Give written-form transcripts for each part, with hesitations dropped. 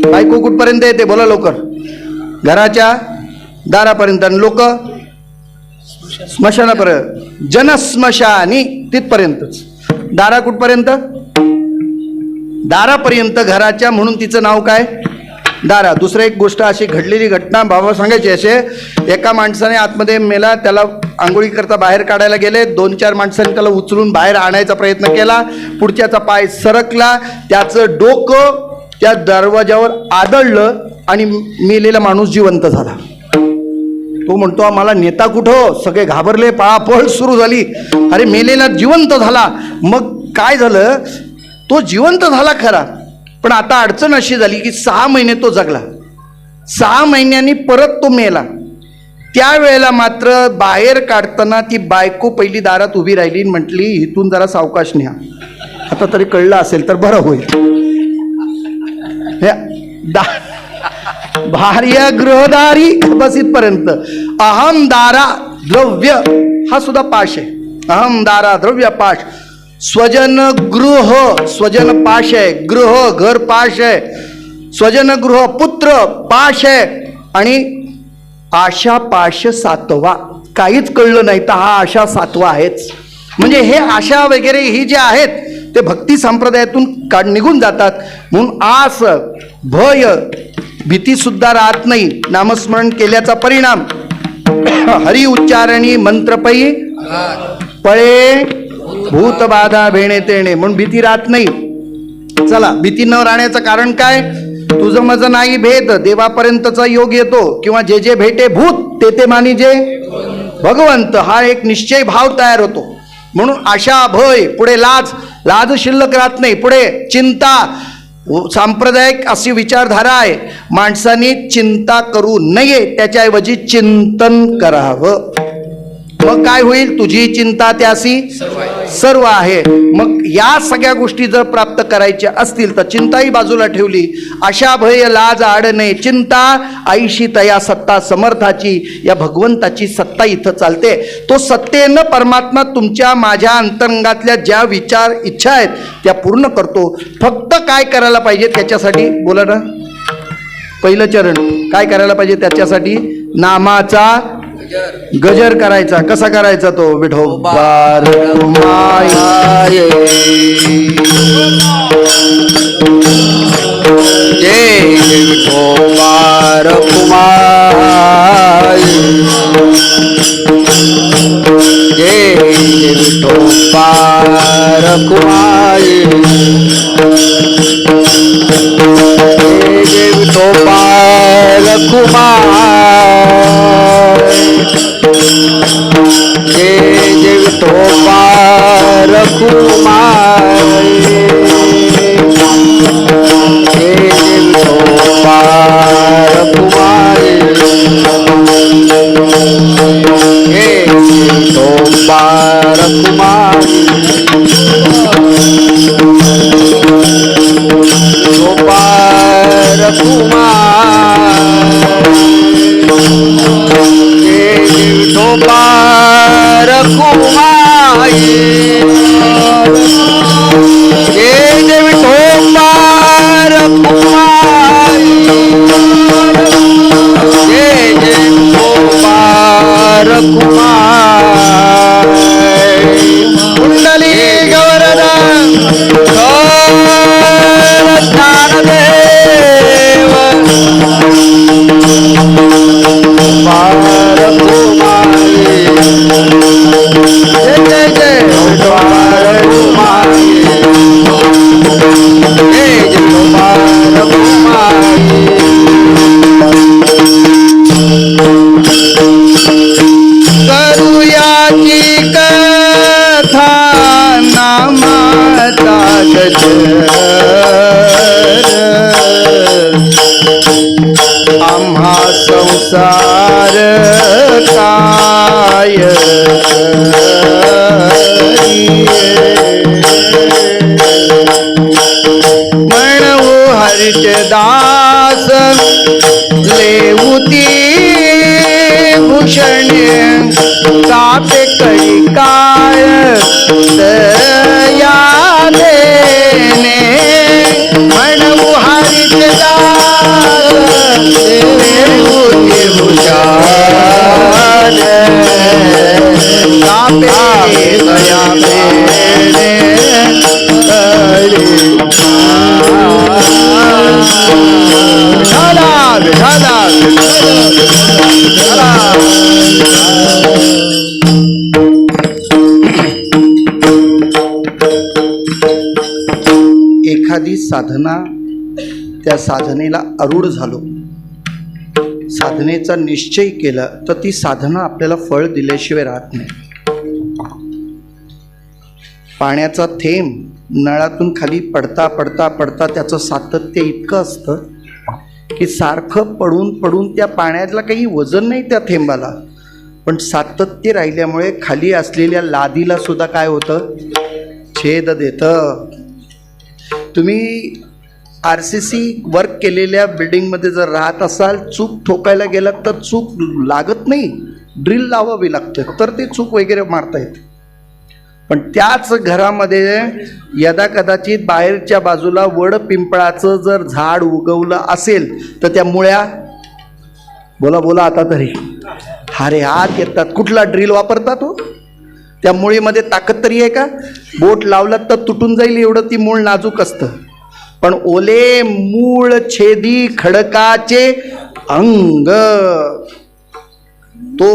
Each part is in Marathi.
बायको कुठपर्यंत येते बोला लवकर? घराच्या दारापर्यंत. आणि लोक स्मशानापर्यंत, जनस्मशानी तिथपर्यंतच. दारा कुठपर्यंत? दारापर्यंत घराच्या, म्हणून तिचं नाव काय? दारा. दुसरं एक गोष्ट अशी घडलेली घटना बाबा सांगायची असे, एका माणसाने आतमध्ये मेला, त्याला आंघोळी करता बाहेर काढायला गेले, 2-4 माणसांनी त्याला उचलून बाहेर आणायचा प्रयत्न केला. पुढच्याचा पाय सरकला, त्याचं डोकं त्या दरवाजावर आदळलं आणि मेलेला माणूस जिवंत झाला. तो म्हणतो मला नेता कुठं? सगळे घाबरले, पळापळ सुरू झाली. अरे मेलेला जिवंत झाला. मग काय झालं? तो जिवंत झाला खरा, पण आता अडचण अशी झाली की 6 महिने तो जगला. 6 महिन्यांनी परत तो मेला. त्यावेळेला मात्र बाहेर काढताना ती बायको पहिली दारात उभी राहिली, म्हटली इथून जरा सावकाश न्या, आता तरी कळलं असेल तर बरं होईल. भार्य गृहदारी बस इथपर्यंत. अहम दारा द्रव्य हा सुद्धा पाश आहे. अहम दारा द्रव्य पाश. स्वजन गृह, स्वजन पाश आहे, गृह घर पाश आहे, स्वजन गृह पुत्र पाश आहे, आणि आशा पाश 7वा. काहीच कळलं नाही तर हा आशा 7वा आहेच. म्हणजे हे आशा वगैरे ही जे आहेत ते भक्ती संप्रदायातून निघून जातात. म्हणून आस, भय, भीती सुद्धा राहत नाही. नामस्मरण केल्याचा परिणाम हरी उच्चारणी मंत्रपै पळे भूतबाधा भेणे तेणे, म्हणून भीती राहत नाही. चला, भीती न राहण्याचं कारण काय? तुझं माझं नाही भेद, देवापर्यंतचा योग येतो, किंवा जे जे भेटे भूत ते मानी जे भगवंत, हा एक निश्चय भाव तयार होतो. म्हणून आशा, भय, पुढे लाज, लाज शिल्लक राहत नाही, पुढे चिंता. सांप्रदायिक अशी विचारधारा आहे, माणसाने चिंता करू नये, त्याच्याऐवजी चिंतन करावं. मग काय होईल? तुझी चिंता त्यासी सर्व आहे. मग या सगळ्या गोष्टी जर प्राप्त करायच्या असतील तर चिंताही बाजूला ठेवली. आशा, भय, लाज आड नये चिंता, आईशी तया सत्ता समर्थाची. या भगवंताची सत्ता इथं चालते. तो सत्तेनं परमात्मा तुमच्या माझ्या अंतरंगातल्या ज्या विचार इच्छा आहेत त्या पूर्ण करतो. फक्त काय करायला पाहिजे त्याच्यासाठी बोला ना. पहिलं चरण काय करायला पाहिजे त्याच्यासाठी? नामाचा गजर करायचा. कसा करायचा तो? विठोबार कुमाये जय विठोबार कुमाये जय विठोबार कुमाये जय विठोबार कुमाये जय जय विठोबार कुमाये जय जय विठोबार कुमाये जय विठोबार कुमाये विठोबार कुमाये विठोबार कुमाये जय जय विठोबार कुमाये जय जय विठोबार कुमाये कुंडली गौरधर ज्ञानदेव विठोबार कुमाये जय जय जय विठोबार कुमाये जय जय विठोबार कुमाये करूयाची कथा नामाचा गजर आम्हा संसार काय म्हणू हरिचदास लेऊती भूषण तापे कळी काय दया देणे म्हणू हरिचदास एखादी साधना, त्या साधनेला आरूढ झालो, साधनेचा निश्चय केला, तर ती साधना आपल्याला फळ दिल्याशिवाय राहत नाही. पाण्याचा थेंब नळातून खाली पडता पडता पडता त्याचं सातत्य इतकं असतं की सारखं पडून पडून त्या पाण्याला काही वजन नाही त्या थेंबाला, पण सातत्य राहिल्यामुळे खाली असलेल्या लादीला सुद्धा काय होतं, छेद देतं. तुम्ही RCC वर्क केलेल्या बिल्डिंगमध्ये जर राहत असाल, चूक ठोकायला गेलात तर चूक लागत नाही, ड्रिल लावावी लागते तर ते चूक वगैरे मारता येते. पण त्याच घरामध्ये यदा कदाचित बाहेरच्या बाजूला वड पिंपळाचं जर झाड उगवलं असेल तर त्या मुळ्या, बोला बोला आता तरी, हारे हात येतात. कुठला ड्रिल वापरतात तो? त्या मुळीमध्ये ताकद तरी आहे का? बोट लावलात तर तुटून जाईल एवढं ती मूळ नाजूक असतं. पण ओले मूळ छेदी खडकाचे अंग, तो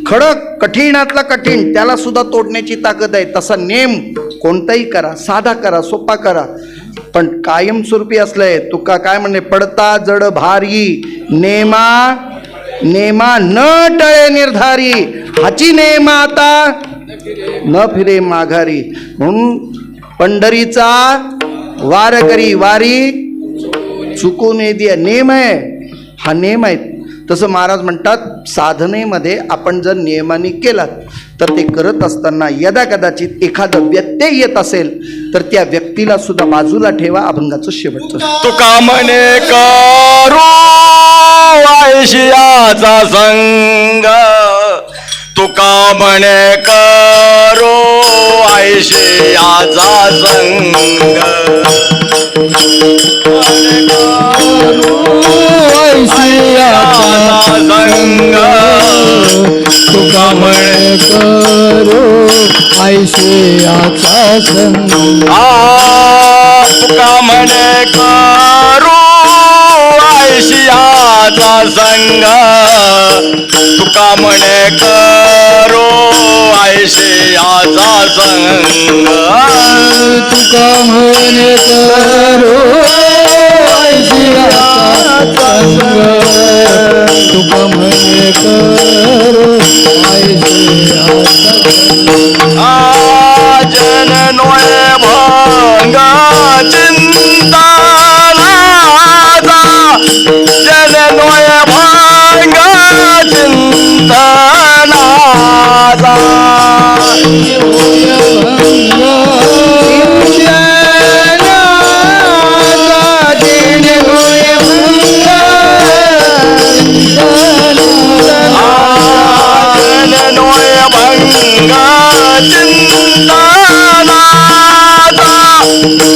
खडक कठीणातला कठीण, त्याला सुद्धा तोडण्याची ताकद आहे. तसा नेम कोणताही करा, साधा करा, सोपा करा, पण कायमस्वरूपी असलंय. तुका काय म्हणणे, पडता जड भारी नेमा नेमा न टळे निर्धारी, हाची नेम आता न फिरे माघारी. म्हणून पंढरीचा वार करी वारी चुकून दिया, नेम आहे हा, नेम आहे. तसं महाराज म्हणतात, साधनेमध्ये आपण जर नियमाने केलात तर ते करत असताना यदा कदाचित एखादा व्यत्यय येत असेल तर त्या व्यक्तीला सुद्धा बाजूला ठेवा. अभंगाचं शेवटचं, तुका म्हणे करू आयशियाचा संग, तुका म्हणे करू आयशियाचा संग, संग तुका म्हणे करो आयशियाचा संग, तुका म्हणे करू आयशियाचा संग, तुका म्हणे करू आयशियाचा संग, तुका म्हणे करो आयशियाचा संग, तुका म्हणे करो आयशियाचा संग. जन नोय भंग चिंता नाजा, जन नोय भंग चिंता नाजा,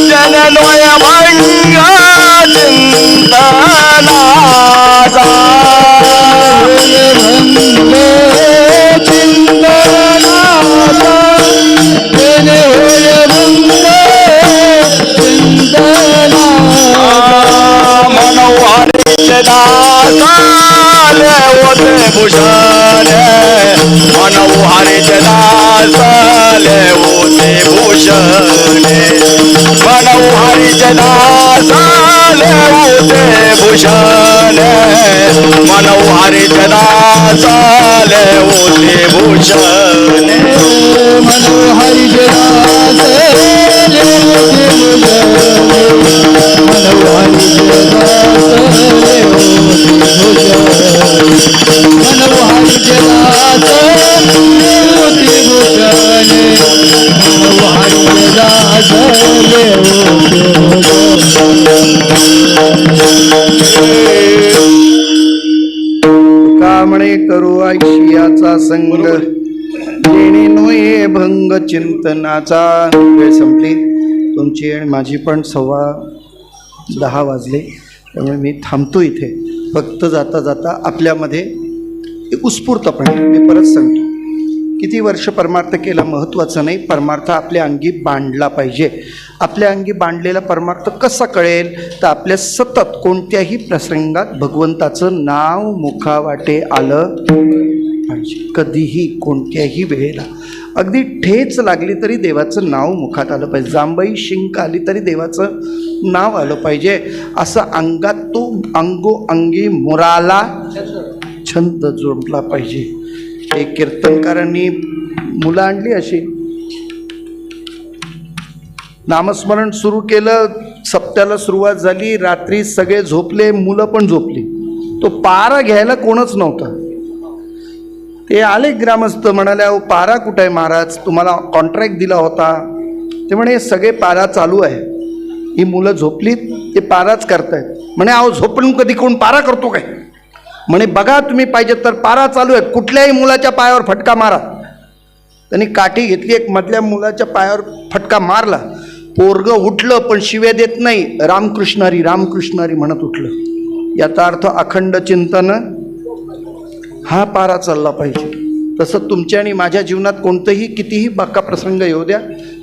जननोय भंग चिंतनाचा, मनोहरीचे दासाले होते भूषण, मनोहरीचे दासाले होते भूषण, मनोहरीचे दासाले होते भूषण, मनोहरीचे दासाले होते भूषण, मनोहरीचे दासाले होते भूषण, मनोहरीचे दासाले होते भूषण, मनोहरीचे दासाले होते भूषण, मनोहरीचे दासाले होते भूषण. तुका म्हणे करू आयशियाचा संग, देणे नोये भंग चिंतनाचा. वेळ संपली तुमची आणि माझी पण, 10:15 वाजले. त्यामुळे मी थांबतो इथे. फक्त जाता जाता आपल्यामध्ये एक उत्स्फूर्तपणे मी परत सांगतो, किती वर्ष परमार्थ केला महत्त्वाचं नाही, परमार्थ आपल्या अंगी बांधला पाहिजे. आपल्या अंगी बांधलेला परमार्थ कसा कळेल, तर आपल्या सतत कोणत्याही प्रसंगात भगवंताचं नाव मुखावाटे आलं पाहिजे. कधीही कोणत्याही वेळेला अगदी ठेच लागली तरी देवाचं नाव मुखात आलं पाहिजे. जांभई शिंक आली तरी देवाचं नाव आलं पाहिजे. असं अंगात तो अंगोअंगी मुराला छंद जोडला पाहिजे. एक कीर्तनकारांनी मुलं आणली अशी, नामस्मरण सुरू केलं, सप्त्याला सुरुवात झाली, रात्री सगळे झोपले, मुलं पण झोपली. तो पारा घ्यायला कोणच नव्हता. ते आले ग्रामस्थ, म्हणाले अहो पारा कुठं आहे महाराज, तुम्हाला कॉन्ट्रॅक्ट दिला होता. ते म्हणे सगळे पारा चालू आहे, ही मुलं झोपलीत, ते पाराच करतायत. म्हणे अहो झोपून कधी कोण पारा करतो काय? म्हणे बघा तुम्ही पाहिजे तर पारा चालू आहे, कुठल्याही मुलाच्या पायावर फटका मारा. त्यांनी काठी घेतली, एक मधल्या मुलाच्या पायावर फटका मारला. पोरगं उठलं पण शिव्या देत नाही, रामकृष्णारी रामकृष्णारी म्हणत उठलं. याचा अर्थ अखंड चिंतन हा पारा चालला पाहिजे. तसं तुमच्या आणि माझ्या जीवनात कोणतंही कितीही बाका प्रसंग येऊ द्या,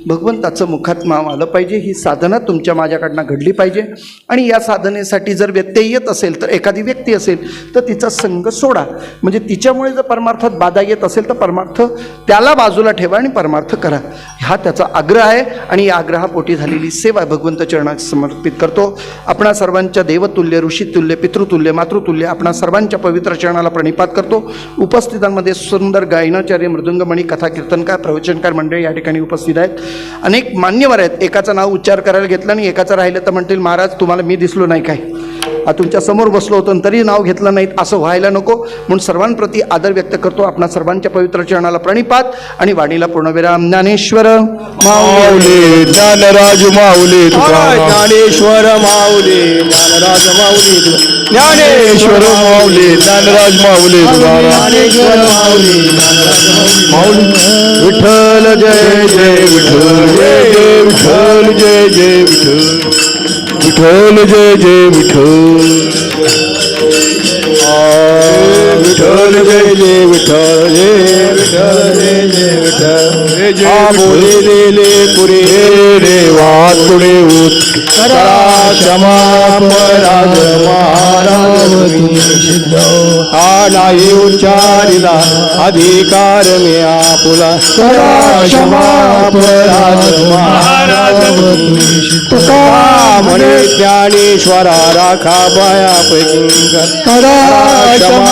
भगवंताचं मुखात नाव आलं पाहिजे. ही साधना तुमच्या माझ्याकडनं घडली पाहिजे. आणि या साधनेसाठी जर व्यत्यय येत असेल, तर एखादी व्यक्ती असेल तर तिचा संग सोडा. म्हणजे तिच्यामुळे जर परमार्थात बाधा येत असेल तर परमार्थ त्याला बाजूला ठेवा आणि परमार्थ करा. हा त्याचा आग्रह आहे. आणि या आग्रहापोटी झालेली सेवा भगवंत चरणात समर्पित करतो. आपणा सर्वांच्या देवतुल्य, ऋषितुल्य, पितृतुल्य, मातृतुल्य आपणा सर्वांच्या पवित्र चरणाला प्रणिपात करतो. उपस्थितांमध्ये सुंदर गायनाचार्य, मृदुंगमणी, कथा कीर्तनकार, प्रवचनकार मंडळी या ठिकाणी उपस्थित आहेत. अनेक मान्यवर आहेत. एकाचं नाव उच्चार करायला घेतलं आणि एकाचं राहिलं तर म्हणतील महाराज तुम्हाला मी दिसलो नाही काय, तुमच्या समोर बसलो होतो तरी नाव घेतलं नाहीत, असं व्हायला नको. म्हणून सर्वांप्रती आदर व्यक्त करतो. आपणा सर्वांच्या पवित्र चरणाला प्रणिपात आणि वाणीला पूर्णविराम. ज्ञानेश्वर माऊली ज्ञानराज माऊली ज्ञानेश्वर माऊली ज्ञानराज माऊली ज्ञानेश्वर माऊली ज्ञानराज माऊली ज्ञानेश्वर माऊली माऊली. विठ्ठल जय जय विठ्ठल, जय जय विठ्ठल, जय जय विठ्ठल, विठ्ठल जय जय विठ्ठल, विठ्ठल जय जय विठ्ठल, जय विठ्ठल जय जय विठ्ठल, जय जय बोलेले पुरे देवा तुडे उत्तरा क्षमा पराज महाराज सिद्ध. हा नाही उच्चारिला अधिकार मी आपुला, क्षमा पराज महाराज तुका म्हणे ज्ञानेश्वरा राखा पायापैकी क्षमा